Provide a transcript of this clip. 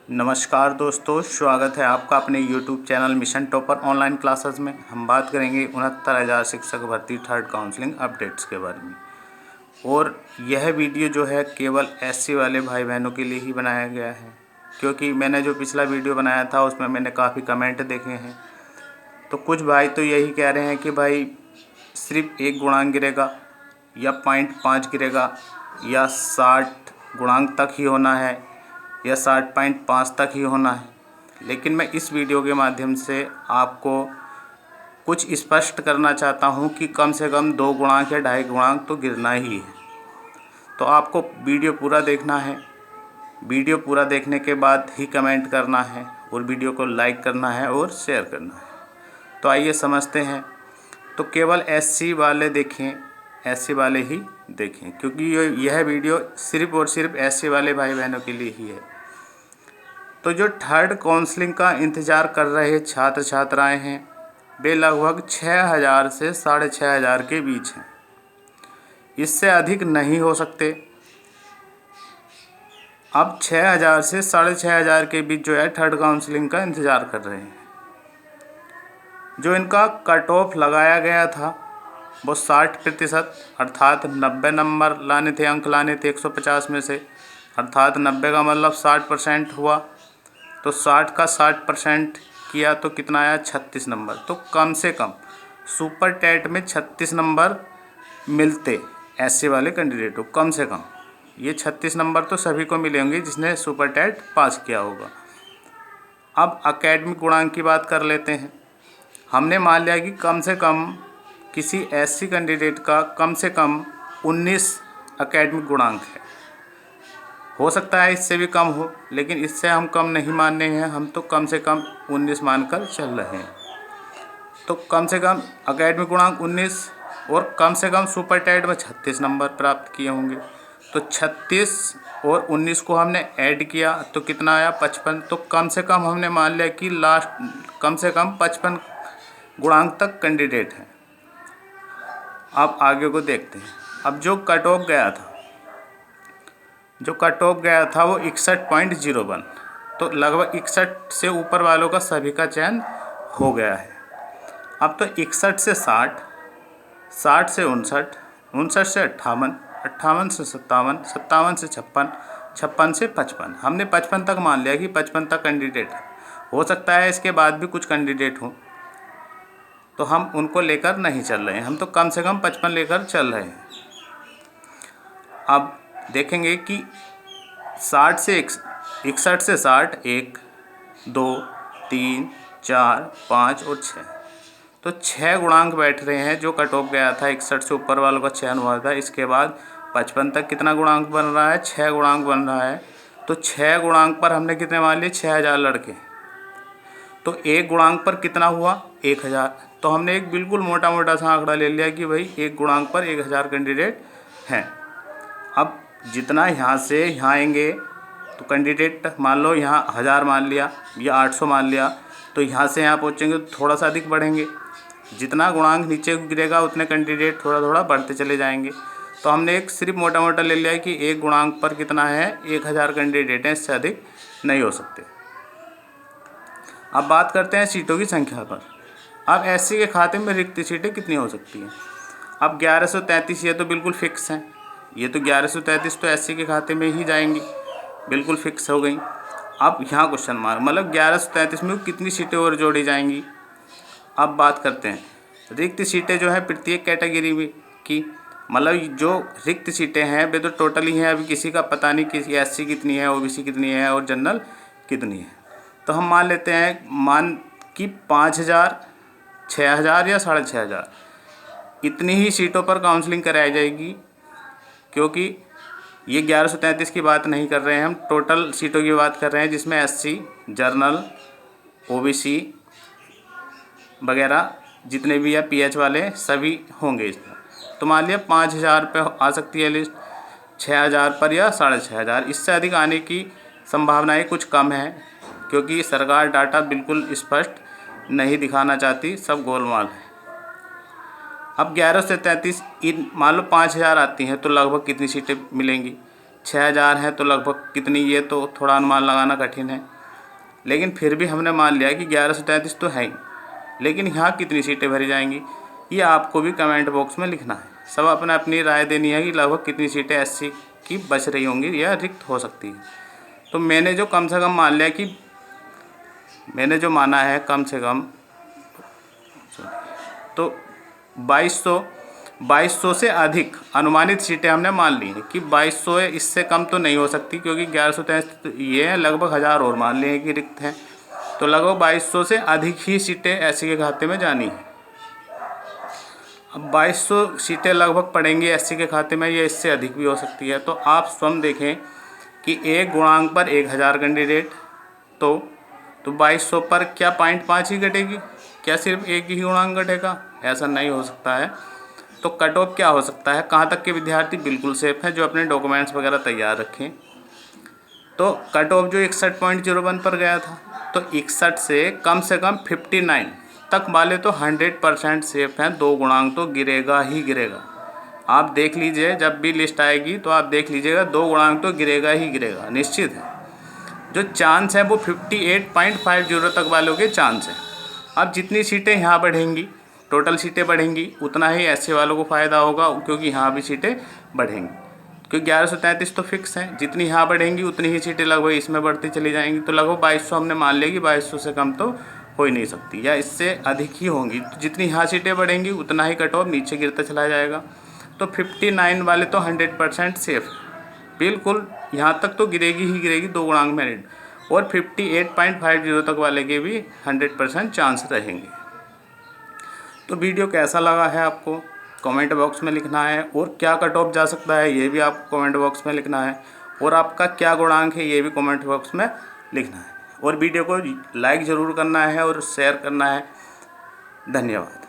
नमस्कार दोस्तों, स्वागत है आपका अपने YouTube channel mission topper online classes में। हम बात करेंगे 69,000 शिक्षक भर्ती थर्ड काउंसलिंग अपडेट्स के बारे में। और यह वीडियो जो है केवल SC वाले भाई बहनों के लिए ही बनाया गया है, क्योंकि मैंने जो पिछला वीडियो बनाया था उसमें मैंने काफ़ी कमेंट देखे हैं। तो कुछ भाई तो यही कह रहे हैं कि भाई सिर्फ 1 गुणांक गिरेगा या 0.5 गिरेगा या 60 गुणांक तक ही होना है या 60.5 तक ही होना है। लेकिन मैं इस वीडियो के माध्यम से आपको कुछ स्पष्ट करना चाहता हूं कि कम से कम 2 गुणांक या 2.5 गुणांक तो गिरना ही है। तो आपको वीडियो पूरा देखना है। वीडियो पूरा देखने के बाद ही कमेंट करना है और वीडियो को लाइक करना है और शेयर करना है। तो आइए समझते हैं। तो केवल SC वाले देखें, SC वाले ही देखें, क्योंकि यह वीडियो सिर्फ और सिर्फ SC वाले भाई बहनों के लिए ही है। तो जो थर्ड काउंसलिंग का इंतज़ार कर रहे छात्र छात्राएं हैं, वे लगभग 6,000 से 6,500 के बीच हैं। इससे अधिक नहीं हो सकते। अब 6,000 से 6,500 के बीच जो है थर्ड काउंसलिंग का इंतज़ार कर रहे हैं। जो इनका कट ऑफ लगाया गया था वो 60%, अर्थात 90 नंबर लाने थे, अंक लाने थे 150 में से, अर्थात 90 का मतलब 60% हुआ। तो 60 का 60% किया तो कितना आया? 36 नंबर। तो कम से कम सुपर टेट में 36 नंबर मिलते SC वाले कैंडिडेट को, कम से कम। ये 36 नंबर तो सभी को मिले होंगे जिसने सुपर टेट पास किया होगा। अब एकेडमिक गुणांक की बात कर लेते हैं। हमने मान लिया कि कम से कम किसी SC कैंडिडेट का कम से कम 19 एकेडमिक गुणांक है। हो सकता है इससे भी कम हो, लेकिन इससे हम कम नहीं मान रहे हैं। हम तो कम से कम 19 मानकर चल रहे हैं। तो कम से कम एकेडमिक गुणांक 19 और कम से कम सुपर टेट में 36 नंबर प्राप्त किए होंगे। तो 36 और 19 को हमने ऐड किया तो कितना आया? 55। तो कम से कम हमने मान लिया कि लास्ट कम से कम 55 गुणांक तक कैंडिडेट हैं। अब आगे को देखते हैं। अब जो कट ऑफ गया था वो 61.01। तो लगभग 61 से ऊपर वालों का सभी का चयन हो गया है। अब तो 61 से 60, 60 से 59, 59 से 58, 58 से 57, 57 से 56, 56 से 55। हमने 55 तक मान लिया कि 55 तक कैंडिडेट है। हो सकता है इसके बाद भी कुछ कैंडिडेट हों, तो हम उनको लेकर नहीं चल रहे हैं। हम तो कम से कम 55 लेकर चल रहे हैं। अब देखेंगे कि 61 से 60 1, 2, 3, 4, 5 और 6। तो 6 गुणांक बैठ रहे हैं। जो कट ऑफ गया था 61 से ऊपर वालों का चयन हुआ था। इसके बाद 55 तक कितना गुणांक बन रहा है? 6 गुणांक बन रहा है। तो 6 गुणांक पर हमने कितने मान लिए? 6,000 लड़के। तो 1 गुणांक पर कितना हुआ? 1,000। तो हमने एक बिल्कुल मोटा मोटा सा आंकड़ा ले लिया कि भाई 1 गुणांक पर 1,000 कैंडिडेट हैं। अब जितना यहाँ से यहाँ आएंगे तो कैंडिडेट मान लो यहाँ 1,000 मान लिया या 800 मान लिया, तो यहाँ से यहाँ पहुँचेंगे तो थोड़ा सा अधिक बढ़ेंगे। जितना गुणांक नीचे गिरेगा उतने कैंडिडेट थोड़ा थोड़ा बढ़ते चले जाएंगे। तो हमने एक सिर्फ मोटा मोटा ले लिया कि 1 गुणांक पर कितना है? 1,000 कैंडिडेट हैं, इससे अधिक नहीं हो सकते। अब बात करते हैं सीटों की संख्या पर। अब SC के खाते में रिक्त सीटें कितनी हो सकती हैं? अब 1133 ये तो बिल्कुल फिक्स हैं। ये तो 1133 तो SC के खाते में ही जाएंगी, बिल्कुल फिक्स हो गई। अब यहाँ क्वेश्चन मार्क, मतलब 1133 में कितनी सीटें और जोड़ी जाएंगी। अब बात करते हैं रिक्त सीटें जो है प्रत्येक कैटेगरी में की, मतलब जो रिक्त सीटें हैं वे तो टोटल ही हैं। अभी किसी का पता नहीं किसी SC कितनी है, OBC कितनी है और जनरल कितनी है। तो हम मान लेते हैं कि 5,000, 6,000 या 6,500 इतनी ही सीटों पर काउंसलिंग कराई जाएगी, क्योंकि ये 1133 की बात नहीं कर रहे हैं, हम टोटल सीटों की बात कर रहे हैं जिसमें SC, जनरल, OBC वगैरह जितने भी या PH वाले सभी होंगे इसमें। तो मान लिया 5,000 पे आ सकती है लिस्ट, 6,000 पर या 6,500। इससे अधिक आने की संभावनाएं कुछ कम है, क्योंकि सरकार डाटा बिल्कुल स्पष्ट नहीं दिखाना चाहती, सब गोलमाल है। अब 11 से 33 मान लो 5,000 आती हैं तो लगभग कितनी सीटें मिलेंगी? 6,000 हैं तो लगभग कितनी? ये तो थोड़ा अनुमान लगाना कठिन है। लेकिन फिर भी हमने मान लिया कि 1133 तो है ही, लेकिन यहाँ कितनी सीटें भरी जाएंगी ये आपको भी कमेंट बॉक्स में लिखना है। सब अपना अपनी राय देनी है कि लगभग कितनी सीटें एससी की बच रही होंगी या रिक्त हो सकती है। तो मैंने जो कम से कम मान लिया कि मैंने जो माना है कम से कम तो 2200 से अधिक अनुमानित सीटें हमने मान ली हैं कि 2200 है, इससे कम तो नहीं हो सकती क्योंकि 1133 ये है, लगभग 1000 और मान लिए हैं कि रिक्त हैं, तो लगभग 2200 से अधिक ही सीटें एससी के खाते में जानी है। अब 2200 सीटें लगभग पड़ेंगी एससी के खाते में, ये इससे अधिक भी हो सकती है। तो आप स्वयं देखें कि एक गुणांक पर 1000 कैंडिडेट, तो 2200 पर क्या 0.5 ही घटेगी, क्या सिर्फ एक ही गुणांक घटेगा? ऐसा नहीं हो सकता है। तो कट ऑफ क्या हो सकता है, कहाँ तक के विद्यार्थी बिल्कुल सेफ हैं जो अपने डॉक्यूमेंट्स वगैरह तैयार रखें। तो कट ऑफ जो 61.01 पर गया था, तो 61 से कम 59 तक वाले तो 100% सेफ हैं, 2 गुणांक तो गिरेगा ही गिरेगा। आप देख लीजिए, जब भी लिस्ट आएगी तो आप देख लीजिएगा 2 गुणांक तो गिरेगा ही गिरेगा, निश्चित है। जो चांस है वो 58.50 तक वालों के चांस हैं। अब जितनी सीटें यहाँ बढ़ेंगी, टोटल सीटें बढ़ेंगी, उतना ही ऐसे वालों को फ़ायदा होगा क्योंकि यहाँ भी सीटें बढ़ेंगी। क्योंकि 1133 तो फिक्स हैं, जितनी यहाँ बढ़ेंगी उतनी ही सीटें लगभग इसमें बढ़ती चली जाएंगी। तो लगभग 2200 हमने मान लिया कि 2200 से कम तो हो ही नहीं सकती, या इससे अधिक ही होंगी। तो जितनी यहाँ सीटें बढ़ेंगी उतना ही कट ऑफ नीचे गिरता चला जाएगा। तो 59 वाले तो 100% सेफ, बिल्कुल यहाँ तक तो गिरेगी ही गिरेगी 2 गुणांक मेरिट, और 58.50 तक वाले के भी 100% चांस रहेंगे। तो वीडियो कैसा लगा है आपको कमेंट बॉक्स में लिखना है, और क्या कट ऑफ जा सकता है ये भी आपको कमेंट बॉक्स में लिखना है, और आपका क्या गुणांक है ये भी कमेंट बॉक्स में लिखना है। और वीडियो को लाइक ज़रूर करना है और शेयर करना है। धन्यवाद।